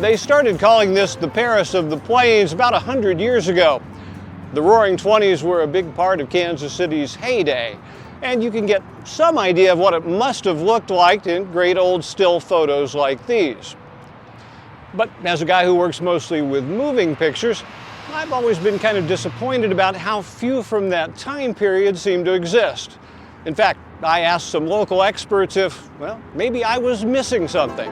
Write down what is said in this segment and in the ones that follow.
They started calling this the Paris of the Plains about 100 years ago. The Roaring '20s were a big part of Kansas City's heyday, and you can get some idea of what it must have looked like in great old still photos like these. But as a guy who works mostly with moving pictures, I've always been kind of disappointed about how few from that time period seem to exist. In fact, I asked some local experts if, well, maybe I was missing something.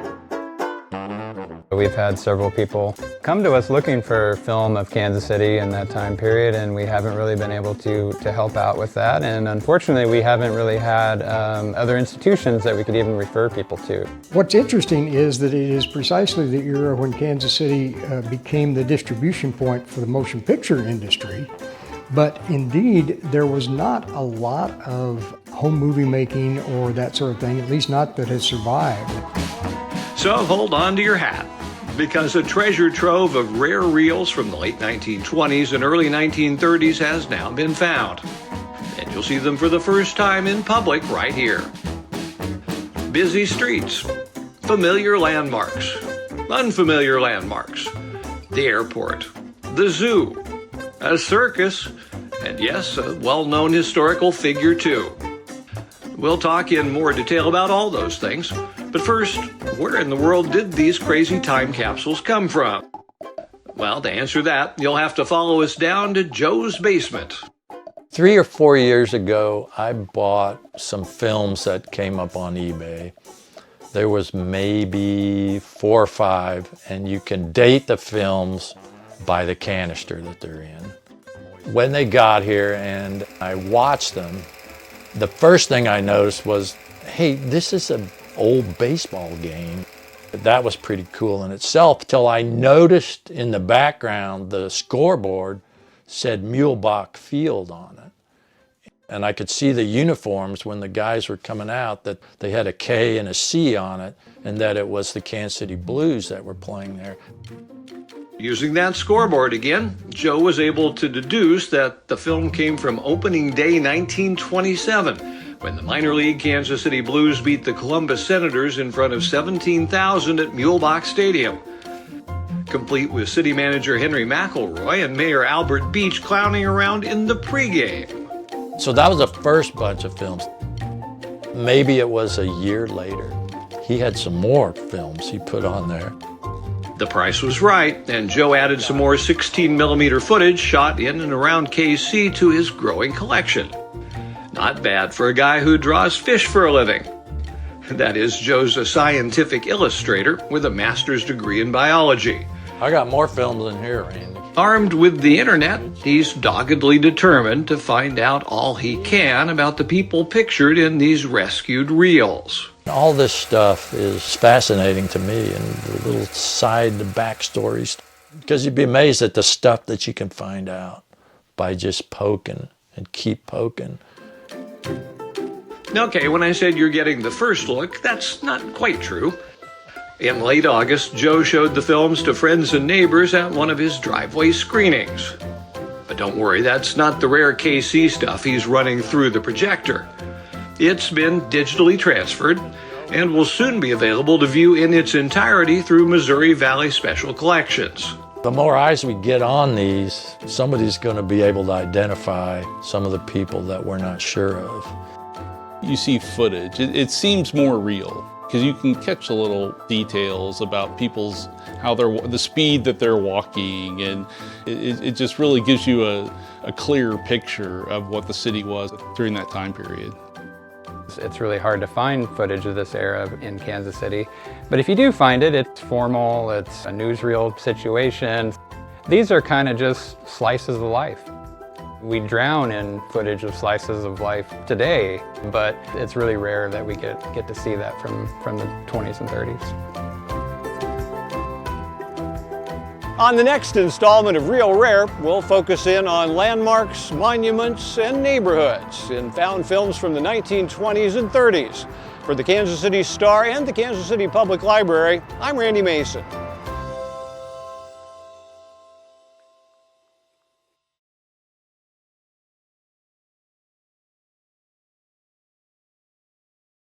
We've had several people come to us looking for film of Kansas City in that time period, and we haven't really been able to help out with that. And unfortunately, we haven't really had other institutions that we could even refer people to. What's interesting is that it is precisely the era when Kansas City became the distribution point for the motion picture industry. But indeed, there was not a lot of home movie making or that sort of thing, at least not that has survived. So hold on to your hat, because a treasure trove of rare reels from the late 1920s and early 1930s has now been found. And you'll see them for the first time in public right here. Busy streets, familiar landmarks, unfamiliar landmarks, the airport, the zoo, a circus, and yes, a well-known historical figure too. We'll talk in more detail about all those things, but first, where in the world did these crazy time capsules come from? Well, to answer that, you'll have to follow us down to Joe's basement. 3 or 4 years ago, I bought some films that came up on eBay. There was maybe 4 or 5, and you can date the films by the canister that they're in. When they got here and I watched them, the first thing I noticed was, hey, this is an old baseball game. That was pretty cool in itself, till I noticed in the background the scoreboard said Muehlebach Field on it. And I could see the uniforms when the guys were coming out, that they had a K and a C on it, and that it was the Kansas City Blues that were playing there. Using that scoreboard again, Joe was able to deduce that the film came from opening day 1927, when the minor league Kansas City Blues beat the Columbus Senators in front of 17,000 at Muehlebach Stadium. Complete with city manager Henry McElroy and Mayor Albert Beach clowning around in the pregame. So that was the first bunch of films. Maybe it was a year later. He had some more films he put on there. The price was right, and Joe added some more 16mm footage shot in and around KC to his growing collection. Not bad for a guy who draws fish for a living. That is, Joe's a scientific illustrator with a master's degree in biology. I got more films in here, Randy. Armed with the internet, he's doggedly determined to find out all he can about the people pictured in these rescued reels. All this stuff is fascinating to me, and the little side, the backstories, because you'd be amazed at the stuff that you can find out by just poking and keep poking. Okay, when I said you're getting the first look, that's not quite true. In late August, Joe showed the films to friends and neighbors at one of his driveway screenings. But don't worry, that's not the rare KC stuff he's running through the projector. It's been digitally transferred and will soon be available to view in its entirety through Missouri Valley Special Collections. The more eyes we get on these, somebody's going to be able to identify some of the people that we're not sure of. You see footage, it seems more real, because you can catch the little details about people's, the speed that they're walking, and it just really gives you a clear picture of what the city was during that time period. It's really hard to find footage of this era in Kansas City, but if you do find it, it's formal, it's a newsreel situation. These are kind of just slices of life. We drown in footage of slices of life today, but it's really rare that we get to see that from the 20s and 30s. On the next installment of Real Rare, we'll focus in on landmarks, monuments, and neighborhoods in found films from the 1920s and 30s. For the Kansas City Star and the Kansas City Public Library, I'm Randy Mason.